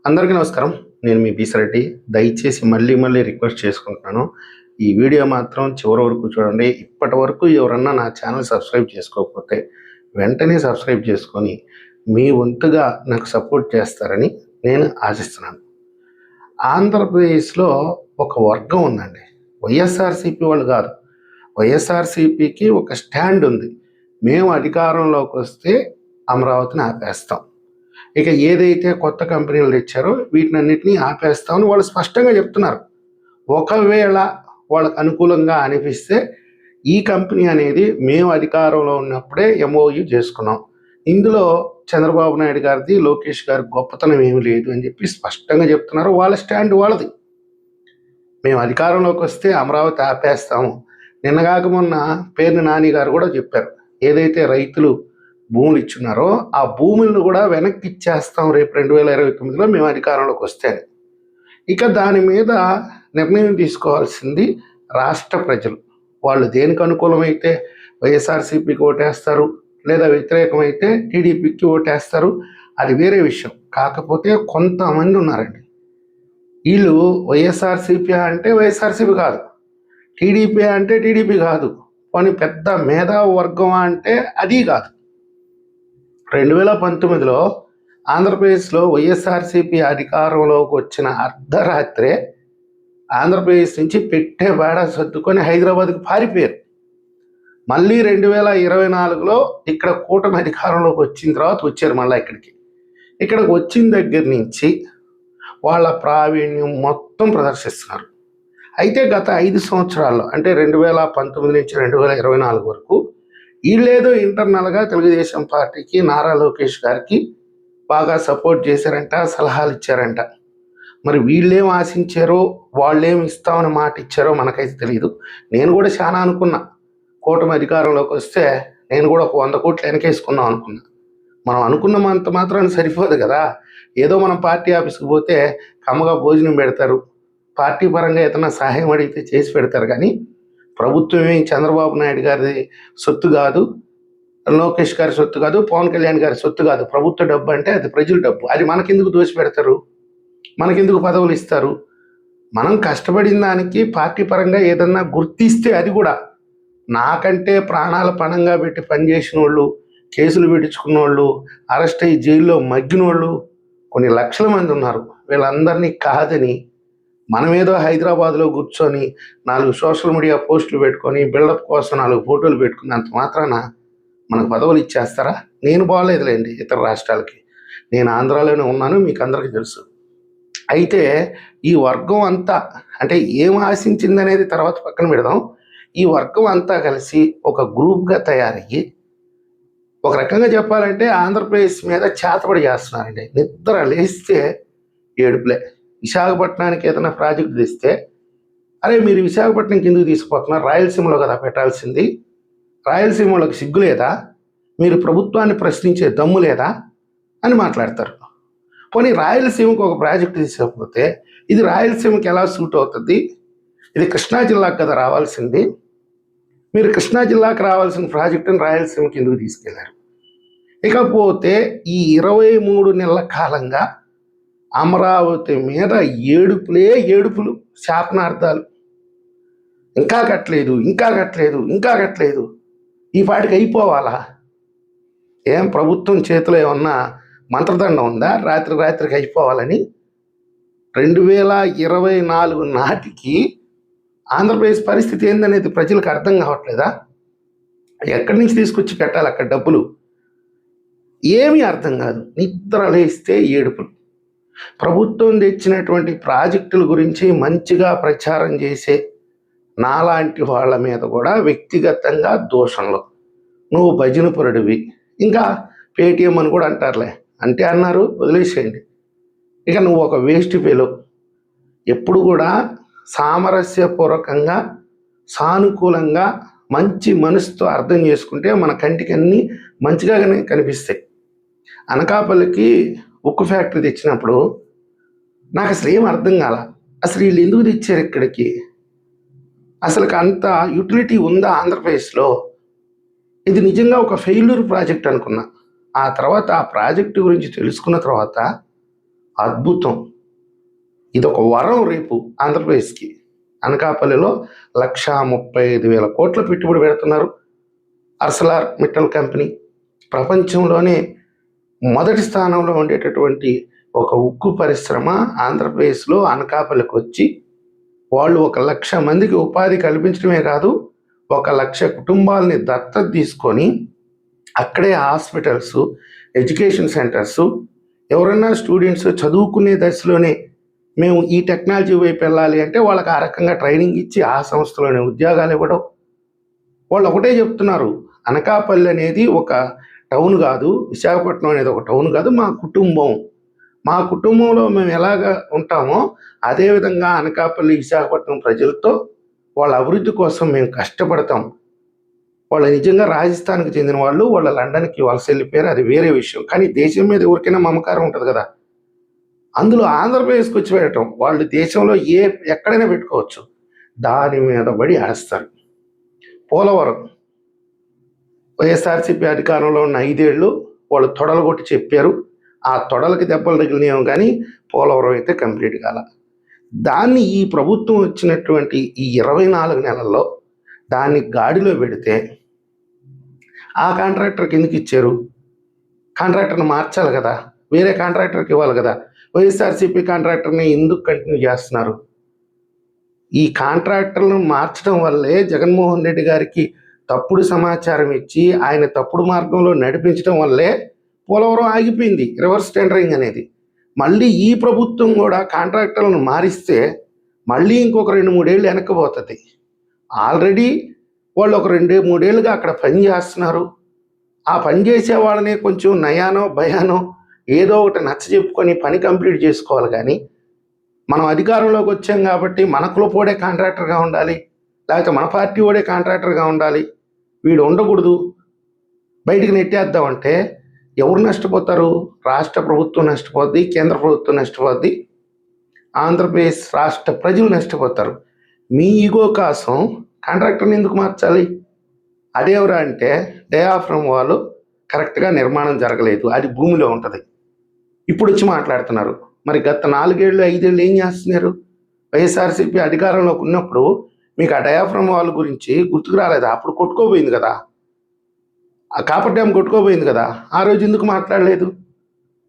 అందరికీ నమస్కారం. నేను మీ బీసరెడ్డి. దయచేసి మళ్ళీ రిక్వెస్ట్ చేసుకుంటున్నాను. ఈ వీడియో మాత్రం చివరి వరకు చూడండి. ఇప్పటి వరకు ఎవరన్నా నా ఛానల్ సబ్స్క్రైబ్ చేసుకోకపోతే వెంటనే సబ్స్క్రైబ్ చేసుకొని మీ వంతుగా నాకు సపోర్ట్ చేస్తారని నేను ఆశిస్తున్నాను. ఆంధ్రప్రదేశ్లో ఒక వర్గం ఉందండి. వైఎస్ఆర్సీపీ వాళ్ళు కాదు. వైఎస్ఆర్సీపీకి ఒక స్టాండ్ ఉంది. మేము అధికారంలోకి వస్తే అమరావతిని ఆపేస్తాం. ఇక ఏదైతే కొత్త కంపెనీలు తెచ్చారో వీటినన్నిటినీ ఆపేస్తామని వాళ్ళు స్పష్టంగా చెప్తున్నారు. ఒకవేళ వాళ్ళకు అనుకూలంగా అనిపిస్తే ఈ కంపెనీ అనేది మేము అధికారంలో ఉన్నప్పుడే ఎంఓయూ చేసుకున్నాం, ఇందులో చంద్రబాబు నాయుడు గారిది, లోకేష్ గారి గొప్పతనం ఏమి లేదు అని చెప్పి స్పష్టంగా చెప్తున్నారు. వాళ్ళ స్టాండ్ వాళ్ళది. మేము అధికారంలోకి వస్తే అమరావతి ఆపేస్తాము. నిన్నగాక మొన్న పేర్ని నాని గారు కూడా చెప్పారు, ఏదైతే రైతులు భూములు ఇచ్చున్నారో ఆ భూములను కూడా వెనక్కి ఇచ్చేస్తాం రేపు 2029లో మేము అధికారంలోకి వస్తే. ఇక దాని మీద నిర్ణయం తీసుకోవాల్సింది రాష్ట్ర ప్రజలు. వాళ్ళు దేనికి అనుకూలమైతే వైఎస్ఆర్సీపీకి ఓటేస్తారు, లేదా వ్యతిరేకమైతే టీడీపీకి ఓటేస్తారు, అది వేరే విషయం. కాకపోతే కొంతమంది ఉన్నారండి, వీళ్ళు వైఎస్ఆర్సీపీ అంటే వైఎస్ఆర్సీపీ కాదు, టీడీపీ అంటే టీడీపీ కాదు, కొన్ని పెద్ద మేధావి వర్గం అంటే అది కాదు. 2019లో ఆంధ్రప్రదేశ్లో వైఎస్ఆర్సీపీ అధికారంలోకి వచ్చిన అర్ధరాత్రే ఆంధ్రప్రదేశ్ నుంచి పెట్టే బేడ సర్దుకొని హైదరాబాద్కి పారిపోయారు. మళ్ళీ 2024లో ఇక్కడ కూటమి అధికారంలోకి వచ్చిన తర్వాత వచ్చారు మళ్ళీ ఇక్కడికి వచ్చిన దగ్గర నుంచి వాళ్ళ ప్రావీణ్యం మొత్తం ప్రదర్శిస్తున్నారు. అయితే గత 5 సంవత్సరాల్లో అంటే 2019 నుంచి 2024 వరకు వీళ్ళేదో ఇంటర్నల్గా తెలుగుదేశం పార్టీకి, నారా లోకేష్ గారికి బాగా సపోర్ట్ చేశారంట, సలహాలు ఇచ్చారంట. మరి వీళ్ళేం ఆశించారో, వాళ్ళేం ఇస్తామని మాట ఇచ్చారో మనకైతే తెలియదు. నేను కూడా చాలా అనుకున్నా, కూటమి అధికారంలోకి వస్తే నేను కూడా ఒక 100 కోట్లు వెనకేసుకుందాం అనుకున్నా. మనం అనుకున్నంత మాత్రాన్ని సరిపోదు కదా. ఏదో మనం పార్టీ ఆఫీస్కి పోతే కమ్మగా భోజనం పెడతారు, పార్టీ పరంగా ఏదైనా సహాయం అడిగితే చేసి పెడతారు. కానీ ప్రభుత్వమే చంద్రబాబు నాయుడు గారి సొత్తు కాదు, లోకేష్ గారి సొత్తు కాదు, పవన్ కళ్యాణ్ గారి సొత్తు కాదు. ప్రభుత్వ డబ్బు అంటే అది ప్రజల డబ్బు. అది మనకెందుకు దోచి పెడతారు, మనకెందుకు పదవులు ఇస్తారు? మనం కష్టపడిన దానికి పార్టీ పరంగా ఏదన్నా గుర్తిస్తే, అది కూడా నాకంటే ప్రాణాల పణంగా పెట్టి పనిచేసిన వాళ్ళు, కేసులు పెట్టించుకున్న వాళ్ళు, అరెస్ట్ అయ్యి జైల్లో మగ్గిన వాళ్ళు కొన్ని లక్షల మంది ఉన్నారు. వీళ్ళందరినీ కాదని మనమేదో హైదరాబాద్లో కూర్చొని 4 సోషల్ మీడియా పోస్టులు పెట్టుకొని బిల్డప్ కోసం 4 ఫోటోలు పెట్టుకున్నంత మాత్రాన మనకు పదవులు ఇచ్చేస్తారా? నేను బాగలేదులేండి ఇతర రాష్ట్రాలకి, నేను ఆంధ్రాలోనే ఉన్నాను, మీకు అందరికీ తెలుసు. అయితే ఈ వర్గం అంతా అంటే ఏం ఆశించిందనేది తర్వాత పక్కన పెడదాం. ఈ వర్గం అంతా కలిసి ఒక గ్రూప్గా తయారయ్యి ఒక రకంగా చెప్పాలంటే ఆంధ్రప్రదేశ్ మీద చేతబడి చేస్తున్నారండి. నిద్ర లేస్తే ఏడుపులే. విశాఖపట్నానికి ఏదైనా ప్రాజెక్టు తెస్తే, అరే మీరు విశాఖపట్నంకి ఎందుకు తీసుకుపోతున్నారు, రాయలసీమలో కదా పెట్టాల్సింది, రాయలసీమలోకి సిగ్గు లేదా, మీరు ప్రభుత్వాన్ని ప్రశ్నించే దమ్ము లేదా అని మాట్లాడతారు. పోనీ రాయలసీమకు ఒక ప్రాజెక్టు తీసుకపోతే ఇది రాయలసీమకి ఎలా సూట్ అవుతుంది, ఇది కృష్ణా జిల్లాకు కదా రావాల్సింది, మీరు కృష్ణా జిల్లాకు రావాల్సిన ప్రాజెక్టుని రాయలసీమకి ఎందుకు తీసుకెళ్లారు? ఇకపోతే ఈ 23 నెలల కాలంగా అమరావతి మీద ఏడుపులు, శాపనార్థాలు. ఇంకా కట్టలేదు, ఈ పాటికి అయిపోవాలా? ఏం ప్రభుత్వం చేతిలో ఏమన్నా మంత్రదండం ఉందా రాత్రికి అయిపోవాలని? 2024 నాటికి ఆంధ్రప్రదేశ్ పరిస్థితి ఏందనేది ప్రజలకు అర్థం కావట్లేదా? ఎక్కడి నుంచి తీసుకొచ్చి పెట్టాలి అక్కడ డబ్బులు? ఏమీ అర్థం కాదు. నిద్ర లేస్తే ఏడుపులు. ప్రభుత్వం తెచ్చినటువంటి ప్రాజెక్టుల గురించి మంచిగా ప్రచారం చేసే నాలాంటి వాళ్ళ మీద కూడా వ్యక్తిగతంగా దూషణలు. నువ్వు భజనపురుడివి, ఇంకా పేటీఎం అని కూడా అంటారులే, అంటే అన్నారు, వదిలేసేయండి. ఇక నువ్వు ఒక వేస్ట్ ఫెలో. ఎప్పుడు కూడా సామరస్యపూర్వకంగా, సానుకూలంగా, మంచి మనసుతో అర్థం చేసుకుంటే మన కంటికి అన్నీ మంచిగానే కనిపిస్తాయి. అనకాపల్లికి ఉక్కు ఫ్యాక్టరీ తెచ్చినప్పుడు నాకు అసలు ఏం అర్థం కాల. అసలు వీళ్ళు ఎందుకు తెచ్చారు ఇక్కడికి? అసలు అంత యూటిలిటీ ఉందా ఆంధ్రప్రదేశ్లో? ఇది నిజంగా ఒక ఫెయిల్యూర్ ప్రాజెక్ట్ అనుకున్నా. ఆ తర్వాత ఆ ప్రాజెక్టు గురించి తెలుసుకున్న తర్వాత అద్భుతం. ఇదొక వరం రేపు ఆంధ్రప్రదేశ్కి. అనకాపల్లిలో 1,35,000 కోట్ల పెట్టుబడి పెడుతున్నారు. అర్సలార్ మిట్టల్ కంపెనీ ప్రపంచంలోనే మొదటి స్థానంలో ఉండేటటువంటి ఒక ఉక్కు పరిశ్రమ ఆంధ్రప్రదేశ్లో అనకాపల్లికి వచ్చి వాళ్ళు 1,00,000 మందికి ఉపాధి కల్పించడమే కాదు, 1,00,000 కుటుంబాలని దత్తత తీసుకొని అక్కడే హాస్పిటల్స్, ఎడ్యుకేషన్ సెంటర్స్, ఎవరైనా స్టూడెంట్స్ చదువుకునే దశలోనే మేము ఈ టెక్నాలజీ వైపు వెళ్ళాలి అంటే వాళ్ళకి ఆ రకంగా ట్రైనింగ్ ఇచ్చి ఆ సంస్థలోనే ఉద్యోగాలు ఇవ్వడం. వాళ్ళు ఒకటే చెప్తున్నారు, అనకాపల్లి అనేది ఒక టౌన్ కాదు, విశాఖపట్నం అనేది ఒక టౌన్ కాదు, మా కుటుంబంలో మేము ఎలాగ ఉంటామో అదేవిధంగా అనకాపల్లి విశాఖపట్నం ప్రజలతో వాళ్ళ అభివృద్ధి కోసం మేము కష్టపడతాం. వాళ్ళు నిజంగా రాజస్థాన్కి చెందిన వాళ్ళు, వాళ్ళ లండన్కి వలస వెళ్ళిపోయారు, అది వేరే విషయం. కానీ దేశం మీద ఎవరికైనా మమకారం ఉంటుంది కదా, అందులో ఆంధ్రప్రదేశ్కి వచ్చి పెట్టడం. వాళ్ళు దేశంలో ఎక్కడైనా పెట్టుకోవచ్చు, దాని మీద పడి ఆస్తారు. పోలవరం వైఎస్ఆర్సీపీ అధికారంలో ఉన్న 5 ఏళ్ళు వాళ్ళు తొడలు కొట్టి చెప్పారు, ఆ తొడలకి దెబ్బలు తగిలినాం, కానీ పోలవరం అయితే కంప్లీట్ కాల. దాన్ని ఈ ప్రభుత్వం వచ్చినటువంటి ఈ 24 నెలల్లో దాన్ని గాడిలో పెడితే ఆ కాంట్రాక్టర్కి ఎందుకు ఇచ్చారు? కాంట్రాక్టర్ని మార్చాలి కదా, వేరే కాంట్రాక్టర్కి ఇవ్వాలి కదా. వైఎస్ఆర్సీపీ కాంట్రాక్టర్ని ఎందుకు కంటిన్యూ చేస్తున్నారు? ఈ కాంట్రాక్టర్లను మార్చడం వల్లే జగన్మోహన్ రెడ్డి గారికి తప్పుడు సమాచారం ఇచ్చి ఆయన తప్పుడు మార్గంలో నడిపించడం వల్లే పోలవరం ఆగిపోయింది, రివర్స్ టెండరింగ్ అనేది. మళ్ళీ ఈ ప్రభుత్వం కూడా కాంట్రాక్టర్లను మారిస్తే మళ్ళీ ఇంకొక 2-3 ఏళ్ళు వెనక్కిపోతుంది. ఆల్రెడీ వాళ్ళు ఒక 2-3 ఏళ్ళుగా అక్కడ పని చేస్తున్నారు. ఆ పని చేసే వాళ్ళని కొంచెం నయానో భయానో ఏదో ఒకటి నచ్చ చెప్పుకొని పని కంప్లీట్ చేసుకోవాలి. కానీ మనం అధికారంలోకి వచ్చాం కాబట్టి మన కులపోడే కాంట్రాక్టర్గా ఉండాలి, లేకపోతే మన పార్టీ ఓడే కాంట్రాక్టర్గా ఉండాలి, వీడు ఉండకూడదు, బయటికి నెట్టేద్దామంటే ఎవరు నష్టపోతారు? రాష్ట్ర ప్రభుత్వం నష్టపోద్ది, కేంద్ర ప్రభుత్వం నష్టపోద్ది, ఆంధ్రప్రదేశ్ రాష్ట్ర ప్రజలు నష్టపోతారు. మీ ఈగో కోసం కాంట్రాక్టర్ని ఎందుకు మార్చాలి? అదేవరా అంటే డయాఫ్రమ్ వాళ్ళు కరెక్ట్గా నిర్మాణం జరగలేదు, అది భూమిలో ఉంటుంది. ఇప్పుడు వచ్చి మాట్లాడుతున్నారు. మరి గత 4 ఏళ్ళు 5 ఏళ్ళు ఏం చేస్తున్నారు? వైఎస్ఆర్సీపీ అధికారంలోకి ఉన్నప్పుడు మీకు ఆ డయాఫ్రమ్ వాళ్ళ గురించి గుర్తుకు రాలేదా? అప్పుడు కొట్టుకోపోయింది కదా, ఆ కాపర్ డ్యామ్ కొట్టుకోపోయింది కదా, ఆ రోజు ఎందుకు మాట్లాడలేదు?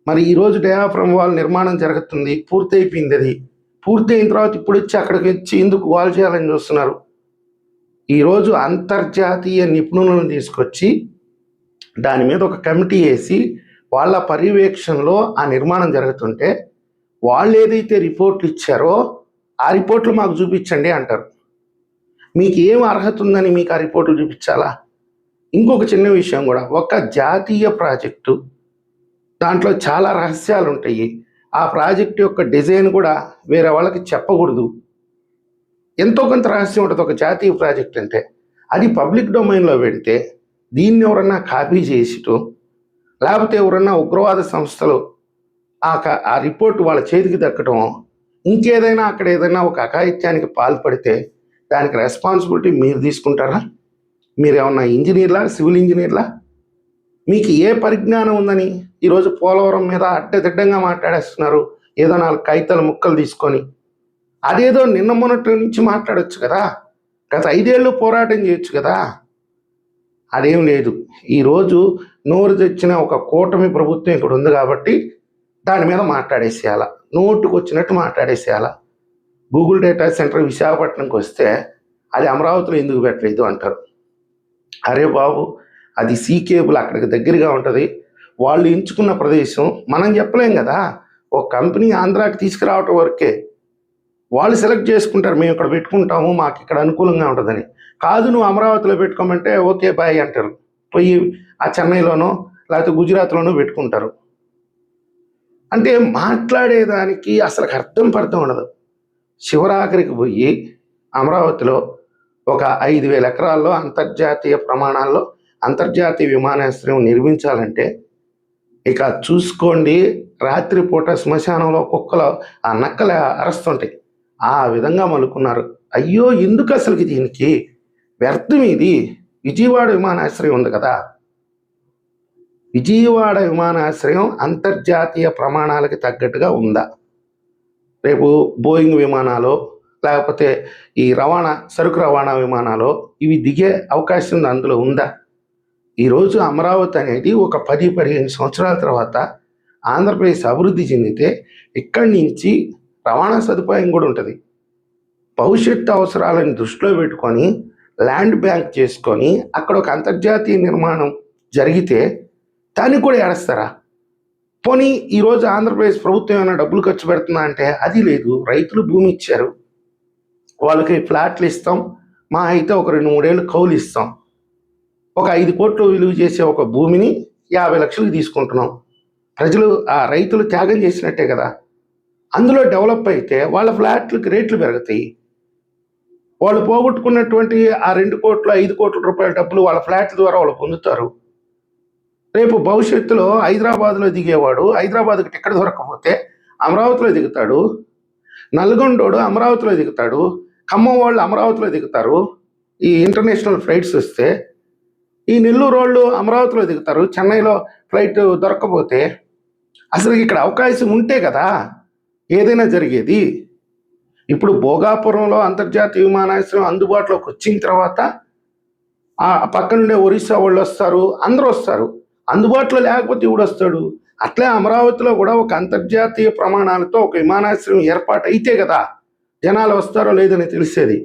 మరి ఈరోజు డయాఫ్రమ్ వాల్ నిర్మాణం జరుగుతుంది, పూర్తి అయిపోయింది. అది పూర్తి అయిన తర్వాత ఇప్పుడు వచ్చి అక్కడికి వచ్చి ఎందుకు వాల్ చేయాలని చూస్తున్నారు? ఈరోజు అంతర్జాతీయ నిపుణులను తీసుకొచ్చి దాని మీద ఒక కమిటీ వేసి వాళ్ళ పర్యవేక్షణలో ఆ నిర్మాణం జరుగుతుంటే వాళ్ళు ఏదైతే రిపోర్ట్లు ఇచ్చారో ఆ రిపోర్ట్లు మాకు చూపించండి అంటారు. మీకు ఏం అర్హత ఉందని మీకు ఆ రిపోర్ట్లు చూపించాలా? ఇంకొక చిన్న విషయం కూడా, ఒక జాతీయ ప్రాజెక్టు దాంట్లో చాలా రహస్యాలు ఉంటాయి. ఆ ప్రాజెక్ట్ యొక్క డిజైన్ కూడా వేరే వాళ్ళకి చెప్పకూడదు. ఎంతో కొంత రహస్యం ఉంటుంది ఒక జాతీయ ప్రాజెక్ట్ అంటే. అది పబ్లిక్ డొమైన్లో పెడితే దీన్ని ఎవరన్నా కాపీ చేసిటో, లేకపోతే ఎవరన్నా ఉగ్రవాద సంస్థలు ఆ రిపోర్ట్ వాళ్ళ చేతికి దక్కడం, ఇంకేదైనా అక్కడ ఏదైనా ఒక అఘాయిత్యానికి పాల్పడితే దానికి రెస్పాన్సిబిలిటీ మీరు తీసుకుంటారా? మీరేమన్నా ఇంజనీర్లా, సివిల్ ఇంజనీర్లా? మీకు ఏ పరిజ్ఞానం ఉందని ఈరోజు పోలవరం మీద అడ్డదిడ్డంగా మాట్లాడేస్తున్నారు? ఏదో 4 కాగితాల ముక్కలు తీసుకొని. అదేదో నిన్న మొన్నటి నుంచి మాట్లాడొచ్చు కదా, గత 5 ఏళ్ళు పోరాటం చేయొచ్చు కదా. అదేం లేదు. ఈరోజు నోరు తెచ్చిన ఒక కూటమి ప్రభుత్వం ఇక్కడ ఉంది కాబట్టి దాని మీద మాట్లాడేసేయాల, నోటుకు వచ్చినట్టు మాట్లాడేసేయాల. గూగుల్ డేటా సెంటర్ విశాఖపట్నంకి వస్తే అది అమరావతిలో ఎందుకు పెట్టలేదు అంటారు. అరే బాబు, అది సీ కేబుల్ అక్కడికి దగ్గరగా ఉంటుంది, వాళ్ళు ఎంచుకున్న ప్రదేశం మనం చెప్పలేం కదా. ఒక కంపెనీ ఆంధ్రాకి తీసుకురావటం వరకే వాళ్ళు సెలెక్ట్ చేసుకుంటారు, మేము ఇక్కడ పెట్టుకుంటాము, మాకు ఇక్కడ అనుకూలంగా ఉంటుందని. కాదు నువ్వు అమరావతిలో పెట్టుకోమంటే ఓకే బాయ్ అంటారు, పోయి ఆ చెన్నైలోనో లేకపోతే గుజరాత్లోనో పెట్టుకుంటారు. అంటే మాట్లాడేదానికి అసలు అర్థం ఉండదు. శివరాఖరికి పోయి అమరావతిలో ఒక 5,000 ఎకరాల్లో అంతర్జాతీయ ప్రమాణాల్లో అంతర్జాతీయ విమానాశ్రయం నిర్మించాలంటే ఇక చూసుకోండి, రాత్రిపూట శ్మశానంలో కుక్కలు ఆ నక్కలు అరుస్తుంటాయి, ఆ విధంగా మలుకున్నారు. అయ్యో ఎందుకు అసలుకి దీనికి వ్యర్థం ఇది. విజయవాడ విమానాశ్రయం ఉంది కదా, విజయవాడ విమానాశ్రయం అంతర్జాతీయ ప్రమాణాలకి తగ్గట్టుగా ఉందా? రేపు బోయింగ్ విమానాలు లేకపోతే ఈ సరుకు రవాణా విమానాలు ఇవి దిగే అవకాశం అందులో ఉందా? ఈరోజు అమరావతి అనేది ఒక 10-15 సంవత్సరాల తర్వాత ఆంధ్రప్రదేశ్ అభివృద్ధి చెందితే ఇక్కడి నుంచి రవాణా సదుపాయం కూడా ఉంటుంది. భవిష్యత్తు అవసరాలను దృష్టిలో పెట్టుకొని ల్యాండ్ బ్యాంక్ చేసుకొని అక్కడ ఒక అంతర్జాతీయ నిర్మాణం జరిగితే దానికి కూడా ఏడుస్తారా? పోనీ ఈరోజు ఆంధ్రప్రదేశ్ ప్రభుత్వం ఏమైనా డబ్బులు ఖర్చు పెడుతుందా అంటే అది లేదు. రైతులు భూమి ఇచ్చారు, వాళ్ళకి ఫ్లాట్లు ఇస్తాం, మా అయితే ఒక 2-3 ఏళ్ళు కౌలు ఇస్తాం. ఒక 5 కోట్లు విలువ చేసే ఒక భూమిని 50 లక్షలకు తీసుకుంటున్నాం. ప్రజలు ఆ రైతులు త్యాగం చేసినట్టే కదా. అందులో డెవలప్ అయితే వాళ్ళ ఫ్లాట్లకి రేట్లు పెరుగుతాయి. వాళ్ళు పోగొట్టుకున్నటువంటి ఆ 2 కోట్లు 5 కోట్ల రూపాయల డబ్బులు వాళ్ళ ఫ్లాట్ల ద్వారా వాళ్ళు పొందుతారు. రేపు భవిష్యత్తులో హైదరాబాద్లో దిగేవాడు హైదరాబాద్కి టికెట్ దొరకకపోతే అమరావతిలో దిగుతాడు, నల్గొండోడు అమరావతిలో దిగుతాడు, ఖమ్మం వాళ్ళు అమరావతిలో దిగుతారు. ఈ ఇంటర్నేషనల్ ఫ్లైట్స్ వస్తే ఈ నెల్లూరు వాళ్ళు అమరావతిలో దిగుతారు. చెన్నైలో ఫ్లైట్ దొరకకపోతే అసలు ఇక్కడ అవకాశం ఉంటే కదా ఏదైనా జరిగేది. ఇప్పుడు భోగాపురంలో అంతర్జాతీయ విమానాశ్రయం అందుబాటులోకి వచ్చిన తర్వాత ఆ పక్కనుండే ఒరిస్సా వాళ్ళు వస్తారు, అందరూ వస్తారు. అందుబాటులో లేకపోతే ఇవిడు వస్తాడు. అట్లే అమరావతిలో కూడా ఒక అంతర్జాతీయ ప్రమాణాలతో ఒక విమానాశ్రయం ఏర్పాటు అయితే కదా జనాలు వస్తారో లేదని తెలిసేది.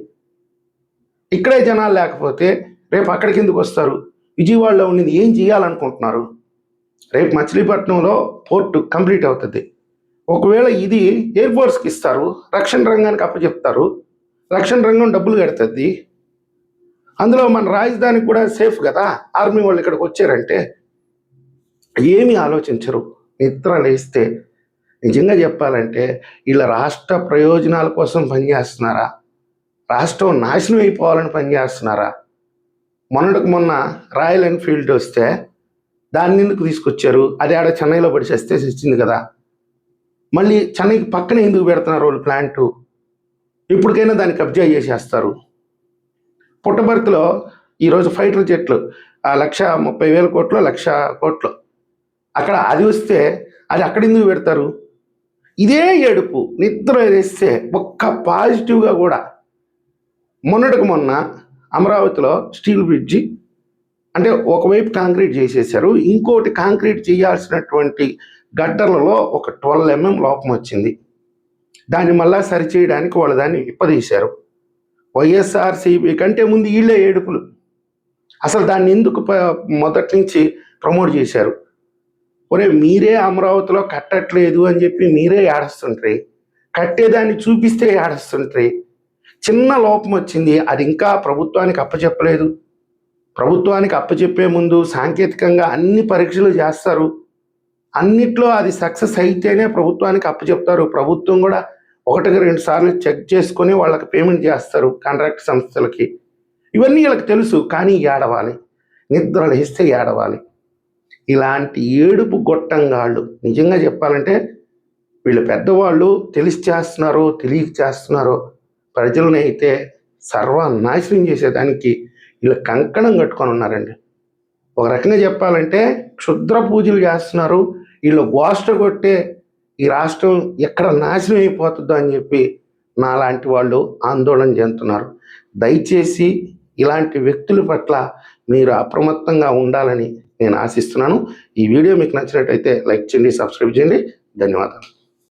ఇక్కడే జనాలు లేకపోతే రేపు అక్కడికి ఎందుకు వస్తారు? విజయవాడలో ఉండింది ఏం చేయాలనుకుంటున్నారు? రేపు మచిలీపట్నంలో పోర్టు కంప్లీట్ అవుతుంది. ఒకవేళ ఇది ఎయిర్ ఫోర్స్కి ఇస్తారు, రక్షణ రంగానికి అప్పచెప్తారు, రక్షణ రంగం డబ్బులు కడుతుంది. అందులో మన రాజధానికి కూడా సేఫ్ కదా. ఆర్మీ వాళ్ళు ఇక్కడికి వచ్చారంటే ఏమీ ఆలోచించరు. నిద్ర లేస్తే నిజంగా చెప్పాలంటే వీళ్ళ రాష్ట్ర ప్రయోజనాల కోసం పనిచేస్తున్నారా, రాష్ట్రం నాశనం అయిపోవాలని పనిచేస్తున్నారా? మొన్నటికి మొన్న రాయల్ ఎన్ఫీల్డ్ వస్తే దాన్ని ఎందుకు తీసుకొచ్చారు? అది ఆడ చెన్నైలో పడిచేస్తే వచ్చింది కదా. మళ్ళీ చెన్నైకి పక్కనే ఎందుకు పెడుతున్నారు వాళ్ళు ప్లాంటు? ఇప్పటికైనా దాన్ని కబ్జా చేసేస్తారు. పుట్టపర్తిలో ఈరోజు ఫైటర్ జెట్లు 1,30,000 కోట్లు 1,00,000 కోట్లు అక్కడ అది వస్తే అది అక్కడ ఎందుకు పెడతారు? ఇదే ఏడుపు నిద్ర వేస్తే ఒక్క పాజిటివ్గా కూడా. మొన్నటికి మొన్న అమరావతిలో స్టీల్ బ్రిడ్జి అంటే ఒకవైపు కాంక్రీట్ చేసేసారు, ఇంకోటి కాంక్రీట్ చేయాల్సినటువంటి గడ్డర్లలో ఒక 12 mm లోపం వచ్చింది. దాన్ని మళ్ళా సరిచేయడానికి వాళ్ళు దాన్ని ఇప్పదీశారు. వైఎస్ఆర్సీపీ కంటే ముందు వీళ్ళే ఏడుపులు. అసలు దాన్ని ఎందుకు మొదటి నుంచి ప్రమోట్ చేశారు? ఒరే మీరే అమరావతిలో కట్టట్లేదు అని చెప్పి మీరే ఏడుస్తుంటారు, కట్టేదాన్ని చూపిస్తే ఏడుస్తుంటారు. చిన్న లోపం వచ్చింది, అది ఇంకా ప్రభుత్వానికి అప్పచెప్పలేదు. ప్రభుత్వానికి అప్పచెప్పే ముందు సాంకేతికంగా అన్ని పరీక్షలు చేస్తారు. అన్నిట్లో అది సక్సెస్ అయితేనే ప్రభుత్వానికి అప్పచెప్తారు. ప్రభుత్వం కూడా 1-2 సార్లు చెక్ చేసుకొని వాళ్ళకి పేమెంట్ చేస్తారు కాంట్రాక్ట్ సంస్థలకి. ఇవన్నీ వీళ్ళకి తెలుసు, కానీ ఏడవాలి, నిద్ర లేస్తే ఏడవాలి. ఇలాంటి ఏడుపు గొట్టంగాళ్ళు నిజంగా చెప్పాలంటే వీళ్ళు పెద్దవాళ్ళు తెలిసి చేస్తున్నారో తెలియక చేస్తున్నారో ప్రజలను అయితే సర్వనాశనం చేసేదానికి వీళ్ళు కంకణం కట్టుకొని ఉన్నారండి. ఒక రకంగా చెప్పాలంటే క్షుద్ర పూజలు చేస్తున్నారు. వీళ్ళు గోష్ట కొట్టే ఈ రాష్ట్రం ఎక్కడ నాశనం అయిపోతుందో అని చెప్పి నాలాంటి వాళ్ళు ఆందోళన చెందుతున్నారు. దయచేసి ఇలాంటి వ్యక్తుల పట్ల మీరు అప్రమత్తంగా ఉండాలని నేను ఆశిస్తున్నాను. ఈ వీడియో మీకు నచ్చినట్టయితే లైక్ చేయండి, సబ్స్క్రైబ్ చేయండి. ధన్యవాదాలు.